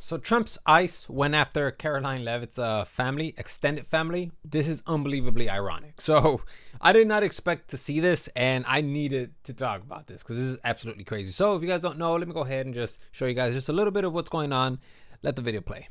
So Trump's ICE went after Karoline Leavitt's family, extended family. This is unbelievably ironic. So I did not expect to see this, and I needed to talk about this because this is absolutely crazy. So if you guys don't know, let me go ahead and just show you guys just a little bit of what's going on. Let the video play.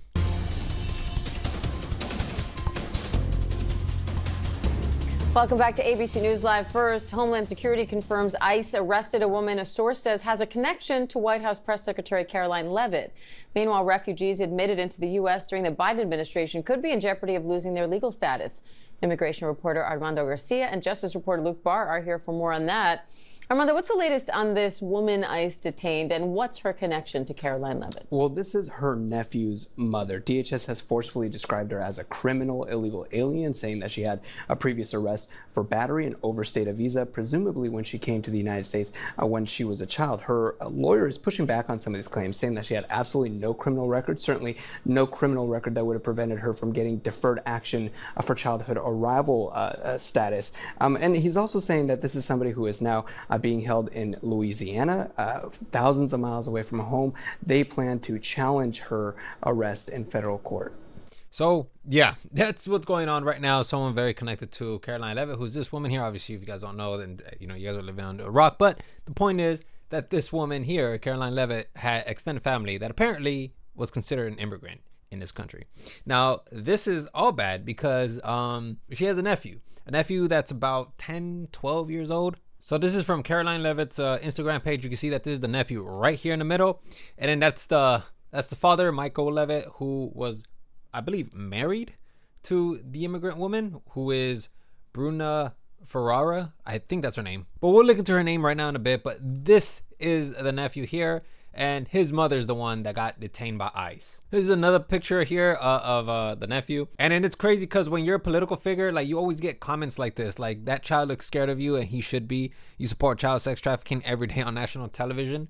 Welcome back to ABC News Live. First, Homeland Security confirms ICE arrested a woman a source says has a connection to White House Press Secretary Karoline Leavitt. Meanwhile, refugees admitted into the U.S. during the Biden administration could be in jeopardy of losing their legal status. Immigration reporter Armando Garcia and Justice reporter Luke Barr are here for more on that. Armando, what's the latest on this woman ICE detained, and what's her connection to Karoline Leavitt? Well, this is her nephew's mother. DHS has forcefully described her as a criminal illegal alien, saying that she had a previous arrest for battery and overstayed a visa, presumably when she came to the United States when she was a child. Her lawyer is pushing back on some of these claims, saying that she had absolutely no criminal record, certainly no criminal record that would have prevented her from getting deferred action for childhood arrival status. And he's also saying that this is somebody who is now being held in Louisiana, thousands of miles away from home. They plan to challenge her arrest in federal court. So yeah, that's what's going on right now. Someone very connected to Karoline Leavitt, who's this woman here. Obviously, if you guys don't know, then you guys are living under a rock. But the point is that this woman here, Karoline Leavitt, had extended family that apparently was considered an immigrant in this country. Now, this is all bad because she has a nephew that's about 10, 12 years old. So this is from Karoline Leavitt's Instagram page. You can see that this is the nephew right here in the middle, and then that's the father, Michael Leavitt, who was, I believe, married to the immigrant woman who is Bruna Ferrara. I think that's her name, but we'll look into her name right now in a bit. But this is the nephew here, and his mother's the one that got detained by ICE. There's another picture here of the nephew. And then it's crazy because when you're a political figure, like, you always get comments like this, like, that child looks scared of you and he should be. You support child sex trafficking every day on national television,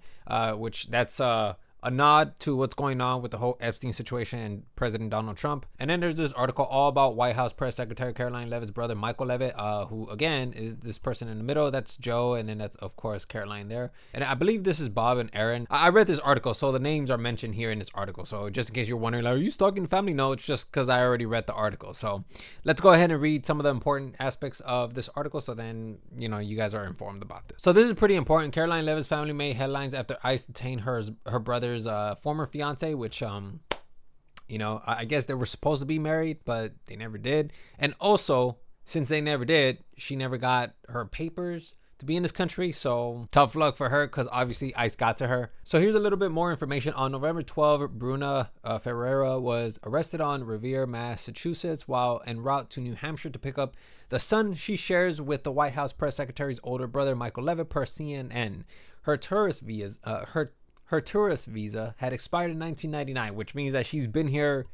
which that's a nod to what's going on with the whole Epstein situation and President Donald Trump. And then there's this article all about White House Press Secretary Karoline Leavitt's brother, Michael Leavitt, who again is this person in the middle. That's Joe, and then that's of course Karoline there. And I believe this is Bob and Aaron. I read this article, so the names are mentioned here in this article. So just in case you're wondering, like, are you stalking the family? No, it's just because I already read the article. So let's go ahead and read some of the important aspects of this article, so then you guys are informed about this. So this is pretty important. Karoline Leavitt's family made headlines after ICE detained her brother's former fiance, which I guess they were supposed to be married, but they never did. And also, since they never did, she never got her papers to be in this country. So tough luck for her, because obviously ICE got to her. So here's a little bit more information. On November 12, Bruna Ferrara was arrested on Revere, Massachusetts, while en route to New Hampshire to pick up the son she shares with the White House press secretary's older brother, Michael Leavitt, per CNN. Her tourist visa had expired in 1999, which means that she's been here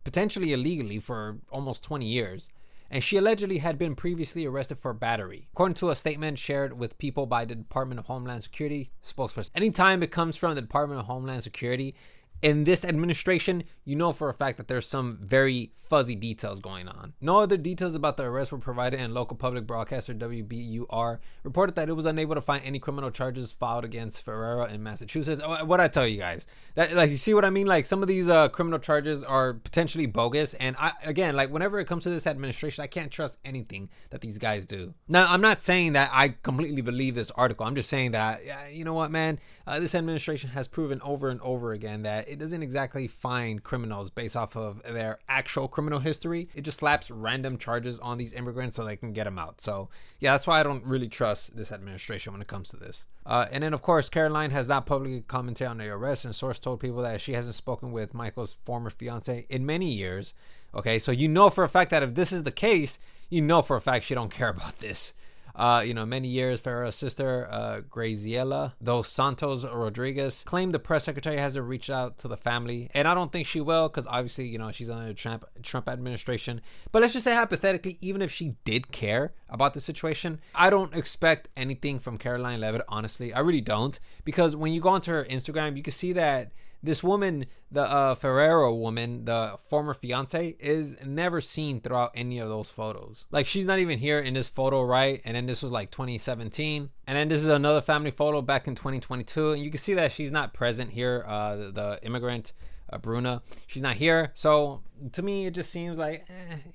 potentially illegally for almost 20 years. And she allegedly had been previously arrested for battery, according to a statement shared with People by the Department of Homeland Security spokesperson. Anytime it comes from the Department of Homeland Security in this administration, you know for a fact that there's some very fuzzy details going on. No other details about the arrest were provided, and local public broadcaster WBUR reported that it was unable to find any criminal charges filed against Ferrara in Massachusetts. What I tell you guys, that, like, you see what I mean? Like, some of these criminal charges are potentially bogus, and like, whenever it comes to this administration, I can't trust anything that these guys do. Now, I'm not saying that I completely believe this article. I'm just saying that, you know what, man, this administration has proven over and over again that it doesn't exactly find criminals based off of their actual criminal history. It just slaps random charges on these immigrants so they can get them out. So yeah, that's why I don't really trust this administration when it comes to this. And then of course, Karoline has not publicly commented on the arrest, and source told People that she hasn't spoken with Michael's former fiance in many years. Okay, so you know for a fact that if this is the case, you know for a fact she don't care about this. Many years, Ferrara's sister, Graziella dos Santos Rodriguez, claimed the press secretary hasn't reached out to the family. And I don't think she will, because obviously, she's under the Trump administration. But let's just say hypothetically, even if she did care about the situation, I don't expect anything from Karoline Leavitt, honestly. I really don't. Because when you go onto her Instagram, you can see that this woman, the Ferrero woman, the former fiance, is never seen throughout any of those photos. Like, she's not even here in this photo, right? And then this was like 2017. And then this is another family photo back in 2022. And you can see that she's not present here, the immigrant Bruna. She's not here, so to me it just seems like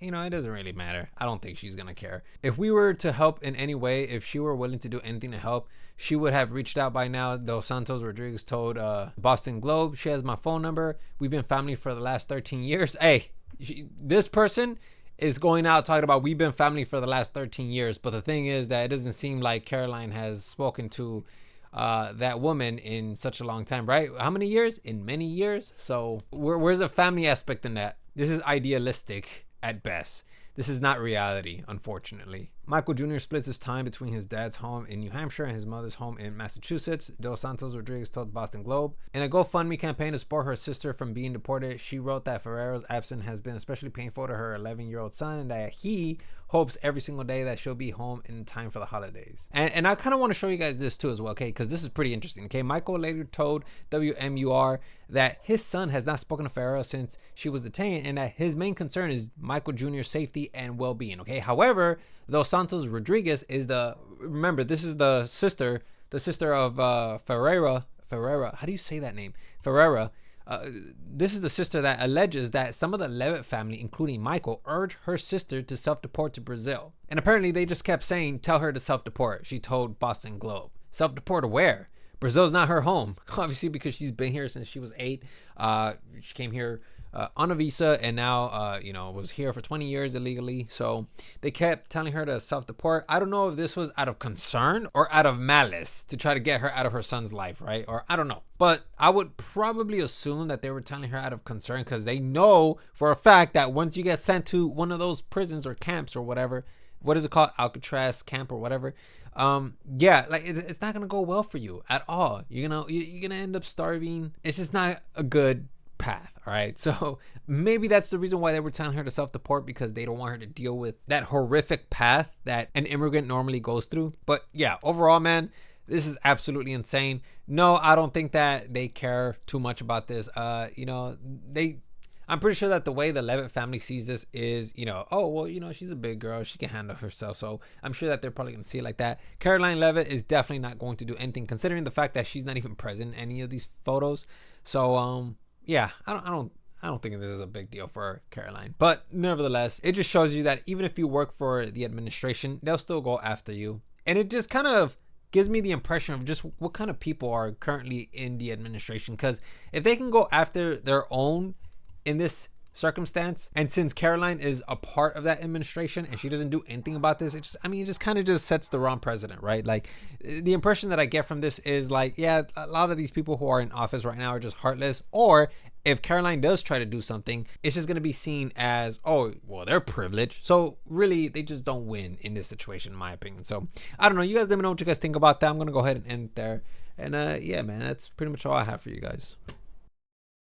it doesn't really matter. I don't think she's gonna care. If we were to help in any way, if she were willing to do anything to help, she would have reached out by now. Dos Santos Rodriguez told Boston Globe. She has my phone number. We've been family for the last 13 years. Hey, this person is going out talking about we've been family for the last 13 years. But the thing is that it doesn't seem like Karoline has spoken to that woman in such a long time, right? How many years? In many years. So where's the family aspect in that? This is idealistic at best. This is not reality, unfortunately. Michael Jr. splits his time between his dad's home in New Hampshire and his mother's home in Massachusetts. Dos Santos Rodriguez told the Boston Globe. In a GoFundMe campaign to support her sister from being deported, she wrote that Ferrero's absence has been especially painful to her 11-year-old son and that he hopes every single day that she'll be home in time for the holidays. And I kind of want to show you guys this too as well, okay? Because this is pretty interesting, okay? Michael later told WMUR that his son has not spoken to Ferrero since she was detained and that his main concern is Michael Jr.'s safety and well-being, okay? However, Dos Santos Rodriguez is remember, this is the sister of Ferreira. How do you say that name? Ferreira. This is the sister that alleges that some of the Leavitt family, including Michael, urged her sister to self-deport to Brazil. And apparently they just kept saying, tell her to self-deport. She told Boston Globe. Self-deport to where? Brazil's not her home, obviously, because she's been here since she was 8. She came here on a visa and now, was here for 20 years illegally. So they kept telling her to self-deport. I don't know if this was out of concern or out of malice to try to get her out of her son's life, right? Or I don't know. But I would probably assume that they were telling her out of concern because they know for a fact that once you get sent to one of those prisons or camps or whatever, what is it called? Alcatraz camp or whatever. It's not gonna go well for you at all. You're gonna end up starving. It's just not a good path. All right, so maybe that's the reason why they were telling her to self-deport, because they don't want her to deal with that horrific path that an immigrant normally goes through. But yeah, overall, man, this is absolutely insane. No, I don't think that they care too much about this. I'm pretty sure that the way the Leavitt family sees this is, she's a big girl. She can handle herself. So I'm sure that they're probably going to see it like that. Karoline Leavitt is definitely not going to do anything, considering the fact that she's not even present in any of these photos. So, I don't think this is a big deal for Karoline. But nevertheless, it just shows you that even if you work for the administration, they'll still go after you. And it just kind of gives me the impression of just what kind of people are currently in the administration. Because if they can go after their own in this circumstance, and since Karoline is a part of that administration and she doesn't do anything about this, it just kind of just sets the wrong precedent, right? Like, the impression that I get from this is like, yeah, a lot of these people who are in office right now are just heartless, or if Karoline does try to do something, it's just going to be seen as, oh, well, they're privileged. So really, they just don't win in this situation, in my opinion. So I don't know. You guys let me know what you guys think about that. I'm going to go ahead and end there. And man, that's pretty much all I have for you guys.